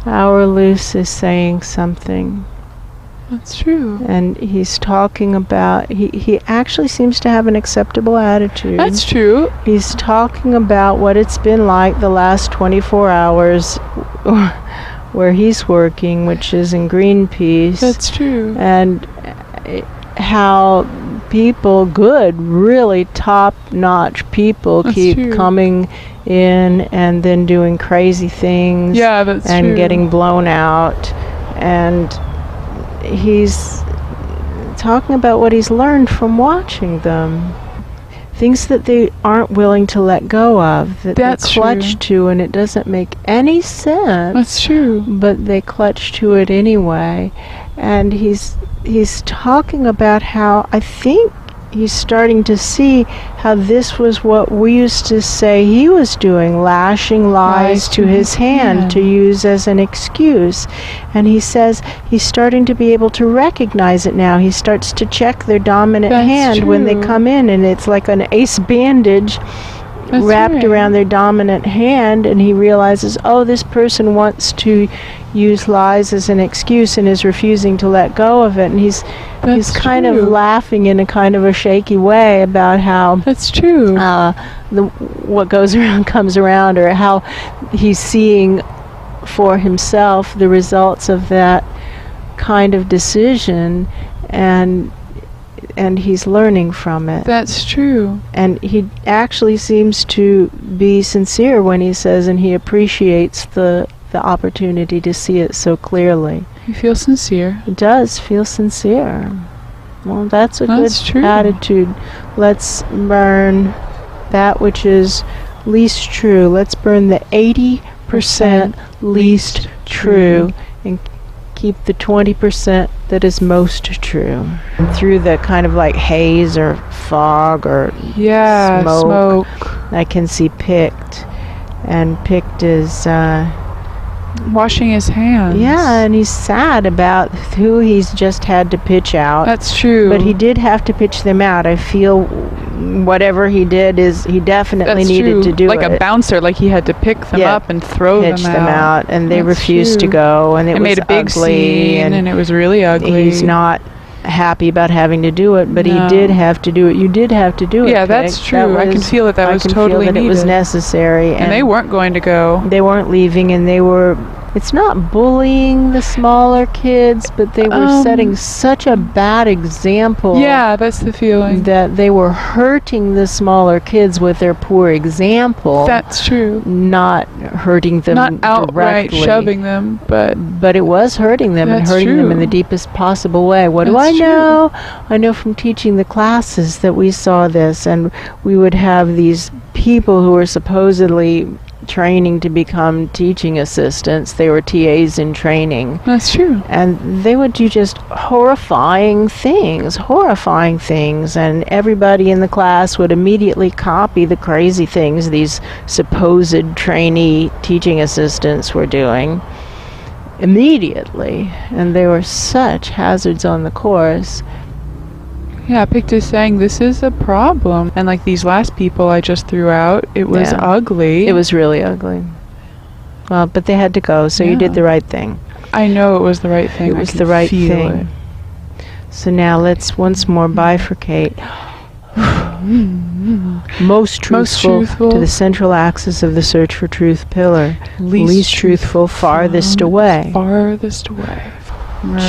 our loose is saying something. That's true. And he's talking about, he actually seems to have an acceptable attitude. That's true. He's talking about what it's been like the last 24 hours where he's working, which is in Greenpeace. That's true. And how people, good, really top-notch people, That's keep true. coming in and then doing crazy things. Yeah, that's and true. getting blown out. And he's talking about what he's learned from watching them. Things that they aren't willing to let go of, that That's they clutch to, and it doesn't make any sense. That's true. But they clutch to it anyway. And he's talking about how, I think he's starting to see how this was what we used to say he was doing, lashing lies to his hand to use as an excuse. And he says he's starting to be able to recognize it now. He starts to check their dominant hand when they come in, and it's like an ace bandage wrapped around their dominant hand, and he realizes, oh, this person wants to use lies as an excuse and is refusing to let go of it. And he's kind of laughing in a kind of a shaky way about how that's true. What goes around comes around, or how he's seeing for himself the results of that kind of decision, and he's learning from it. That's true. And he actually seems to be sincere when he says, and he appreciates the opportunity to see it so clearly. He feels sincere. He does feel sincere. Well, that's a good attitude. Let's burn that which is least true. Let's burn the 80% least true and keep the 20% that is most true. Through the kind of like haze or fog or smoke, I can see Pict. And Pict is washing his hands. Yeah, and he's sad about who he's just had to pitch out. That's true. But he did have to pitch them out. I feel whatever he did is he definitely needed to do like it. a bouncer, like he had to pick them up and throw pitch them out. And they refused to go, and it was made a big ugly, scene, and it was really ugly. He's not happy about having to do it, but he did have to do it. You did have to do it. Yeah, that's true. I can feel that was totally needed. It was necessary. And they weren't going to go. They weren't leaving, and they were... It's not bullying the smaller kids, but they were setting such a bad example. Yeah, that's the feeling. That they were hurting the smaller kids with their poor example. That's true. Not hurting them not outright directly. Shoving them, but it was hurting them, and hurting them in the deepest possible way. What do I know? I know from teaching the classes that we saw this, and we would have these people who were supposedly training to become teaching assistants. They were TAs in training. That's true. And they would do just horrifying things, and everybody in the class would immediately copy the crazy things these supposed trainee teaching assistants were doing immediately. And they were such hazards on the course. Yeah, Pict is saying this is a problem. And like these last people I just threw out, it was ugly. It was really ugly. Well, but they had to go, so you did the right thing. I know it was the right thing. It was the right thing. So now let's once more bifurcate. Most truthful to the central axis of the search for truth pillar. Least truthful, farthest away. Farthest away.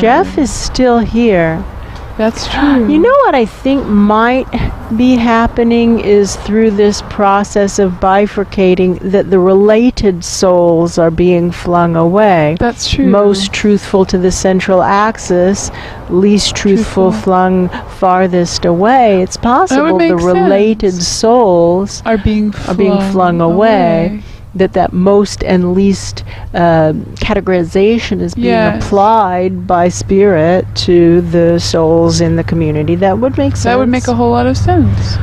Jeff is still here. That's true. You know what I think might be happening is through this process of bifurcating that the related souls are being flung away. That's true. Most truthful to the central axis, least truthful flung farthest away. It's possible the related souls are being flung away. That most and least categorization is being applied by spirit to the souls in the community. That would make sense. That would make a whole lot of sense.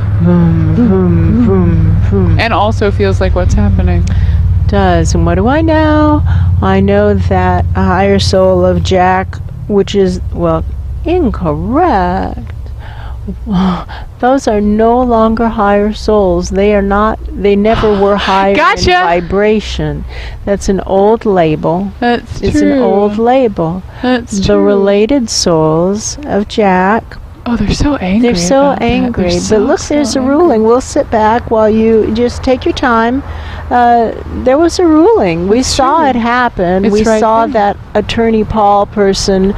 And also feels like what's happening. Does. And what do I know? I know that a higher soul of Jack, which is, well, incorrect. Those are no longer higher souls. They are not. They never were higher Gotcha! in vibration. That's an old label. That's It's true. an old label. That's The true. related souls of Jack. Oh, they're so angry. They're so about that. angry. They're But so, look, so there's a angry. ruling. We'll sit back while you just take your time. There was a ruling. We That's saw true. it happen. It's We right saw there. that Attorney Paul person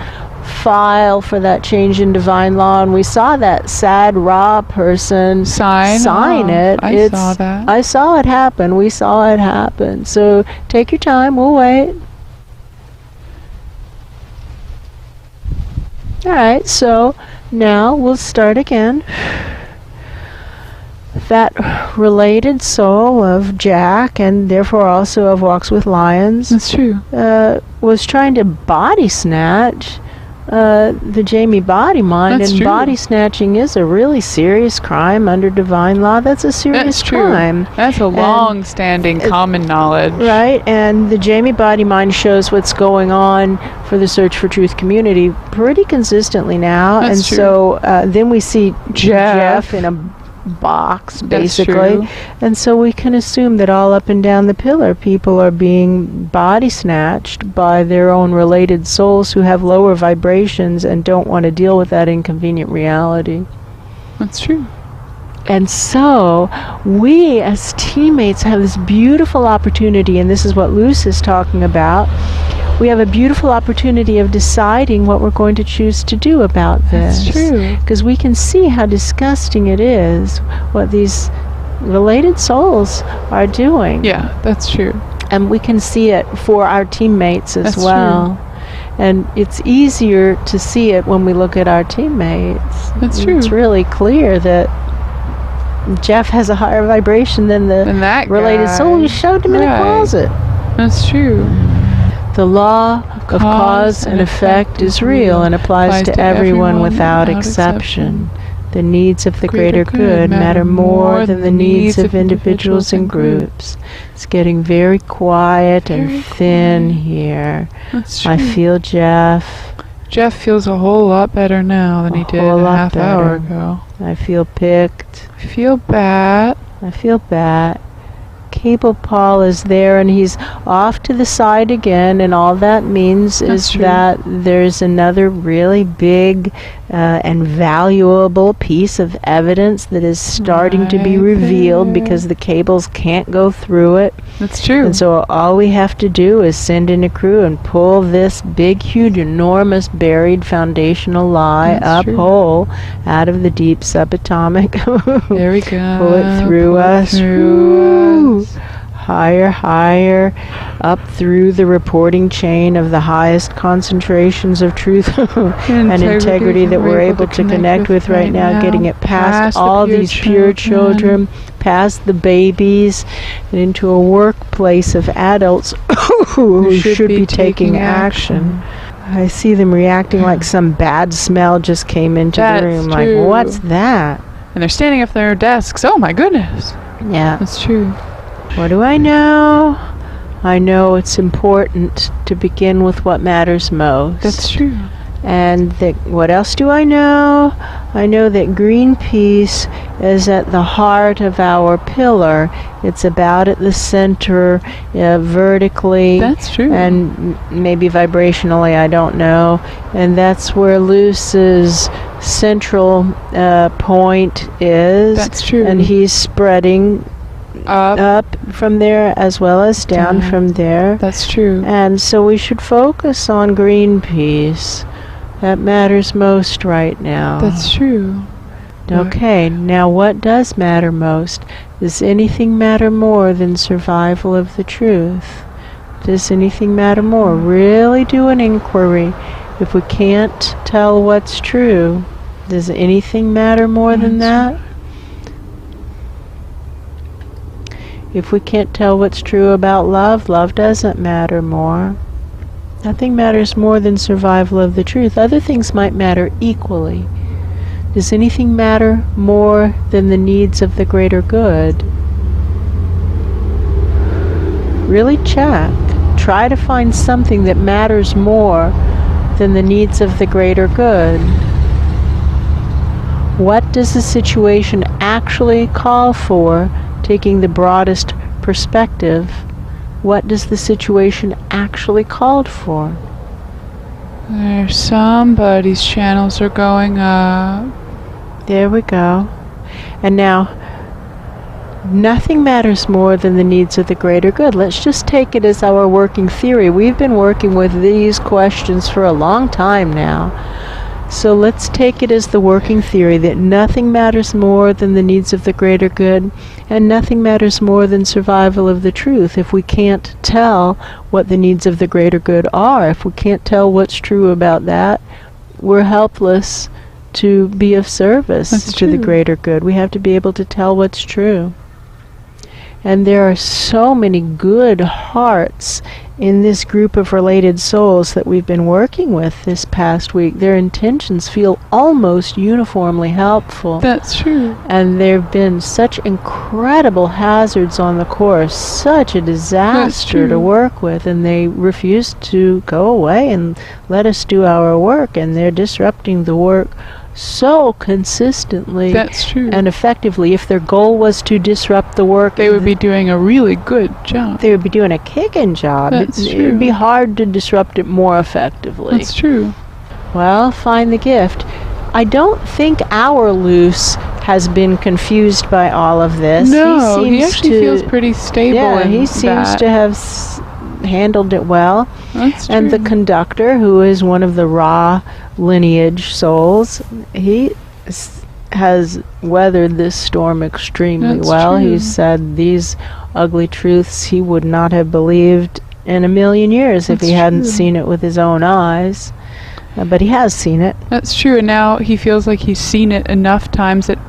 file for that change in divine law, and we saw that sad Ra person sign Oh, it. I saw that. I saw it happen. We saw it happen. So take your time. We'll wait. All right. So now we'll start again. That related soul of Jack, and therefore also of Walks with Lions, That's true. was trying to body snatch the Jamie body mind. That's and true. body snatching is a really serious crime under divine law. That's a serious That's true. crime. That's a long-standing common knowledge. Right, and the Jamie body mind shows what's going on for the Search for Truth community pretty consistently now. That's and true. so then we see Jeff in a box, That's basically. true. And so we can assume that all up and down the pillar, people are being body snatched by their own related souls who have lower vibrations and don't want to deal with that inconvenient reality. That's true. And so we as teammates have this beautiful opportunity, and this is what Luce is talking about. We have a beautiful opportunity of deciding what we're going to choose to do about this. That's true. Because we can see how disgusting it is what these related souls are doing. Yeah, that's true. And we can see it for our teammates as That's well. And it's easier to see it when we look at our teammates. That's true. It's really clear that Jeff has a higher vibration than the And that related guy. soul. You showed him in a Right. closet. That's true. The law of cause and effect is real and applies to everyone without exception. The needs of the greater good matter more than the needs of individuals and groups. It's getting very quiet and Very thin quiet. here. That's true. I feel Jeff. Jeff feels a whole lot better now than he did whole a lot half hour better. ago. I feel picked. I feel bad. I feel bad. Cable Paul is there and he's off to the side again, and all that means That's is true. that there's another really big and valuable piece of evidence that is starting to be Right revealed there. because the cables can't go through it. That's true. And so all we have to do is send in a crew and pull this big, huge, enormous buried foundational lie That's up true. whole out of the deep subatomic. There we go. Pull it through Pull it us. through Woo. us. Higher, higher, up through the reporting chain of the highest concentrations of truth and integrity that we're able to connect with right now, getting it past all these pure children, past the babies, and into a workplace of adults who should be taking action. I see them reacting like some bad smell just came into That's the room. true. Like, what's that? And they're standing up their desks. Oh my goodness. Yeah. That's true. What do I know? I know it's important to begin with what matters most. That's true. And that, what else do I know? I know that Greenpeace is at the heart of our pillar. It's about at the center, vertically. That's true. And maybe vibrationally, I don't know. And that's where Luce's central point is. That's true. And he's spreading up from there as well as down from there. That's true. And so we should focus on Greenpeace. That matters most right now. That's true. Okay, now what does matter most? Does anything matter more than survival of the truth? Does anything matter more? Really do an inquiry. If we can't tell what's true, does anything matter more than that? If we can't tell what's true about love, love doesn't matter more. Nothing matters more than survival of the truth. Other things might matter equally. Does anything matter more than the needs of the greater good? Really check. Try to find something that matters more than the needs of the greater good. What does the situation actually call for? Taking the broadest perspective, what does the situation actually call for? There's somebody's channels are going up. There we go. And now, nothing matters more than the needs of the greater good. Let's just take it as our working theory. We've been working with these questions for a long time now. So let's take it as the working theory that nothing matters more than the needs of the greater good, and nothing matters more than survival of the truth. If we can't tell what the needs of the greater good are, if we can't tell what's true about that, we're helpless to be of service to the greater good. We have to be able to tell what's true. And there are so many good hearts in this group of related souls that we've been working with this past week. Their intentions feel almost uniformly helpful. That's true. And there have been such incredible hazards on the course, such a disaster to work with, and they refuse to go away and let us do our work, and they're disrupting the work so consistently and effectively. If their goal was to disrupt the work, they would be doing a really good job. They would be doing a kicking job. It would be hard to disrupt it more effectively. That's true. Well, find the gift. I don't think our Luce has been confused by all of this. No, he actually feels pretty stable. Yeah, he seems to have handled it well. That's true. And the conductor, who is one of the Ra lineage souls, he has weathered this storm extremely well. He said these ugly truths he would not have believed in a million years if he hadn't seen it with his own eyes. But he has seen it. That's true, and now he feels like he's seen it enough times that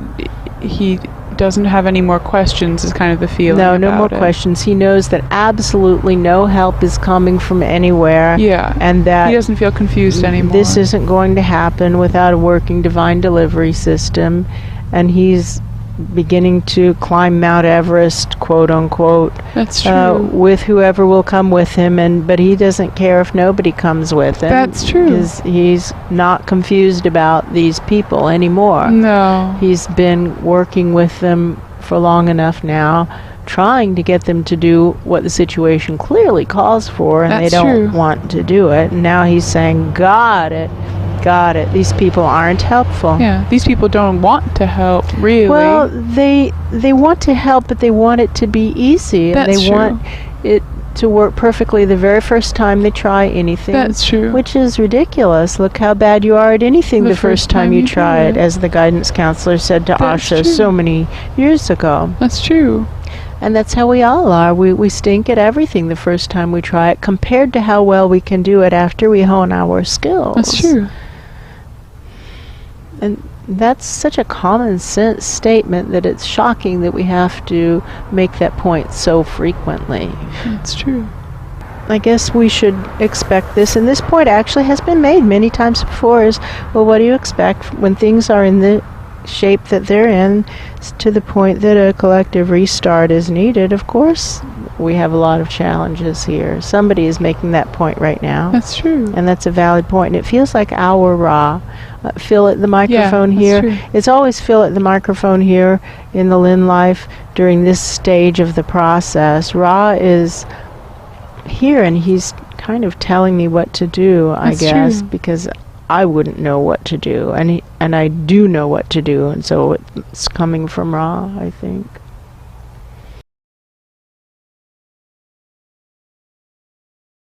he doesn't have any more questions, is kind of the feeling. No more questions. He knows that absolutely no help is coming from anywhere. Yeah, and that he doesn't feel confused anymore. This isn't going to happen without a working divine delivery system, and he's beginning to climb Mount Everest, quote unquote. That's true. With whoever will come with him, but he doesn't care if nobody comes with him. That's true. He's not confused about these people anymore. No. He's been working with them for long enough now, trying to get them to do what the situation clearly calls for, and they don't want to do it. And now he's saying, got it. These people aren't helpful. Yeah, these people don't want to help, really. Well, they want to help, but they want it to be easy. That's and they want it to work perfectly the very first time they try anything. That's true. Which is ridiculous. Look how bad you are at anything the first time you try it, as the guidance counselor said to Asha so many years ago. That's true. And that's how we all are. We stink at everything the first time we try it, compared to how well we can do it after we hone our skills. That's true. And that's such a common sense statement that it's shocking that we have to make that point so frequently. That's true. I guess we should expect this, and this point actually has been made many times before, is, well, what do you expect when things are in the shape that they're in, to the point that a collective restart is needed? Of course, we have a lot of challenges here. Somebody is making that point right now. That's true. And that's a valid point. And it feels like our Ra. Phil at the microphone here. True. It's always Phil at the microphone here in the Lin life during this stage of the process. Ra is here, and he's kind of telling me what to do, I guess, because I wouldn't know what to do, and I do know what to do, and so it's coming from Ra, I think.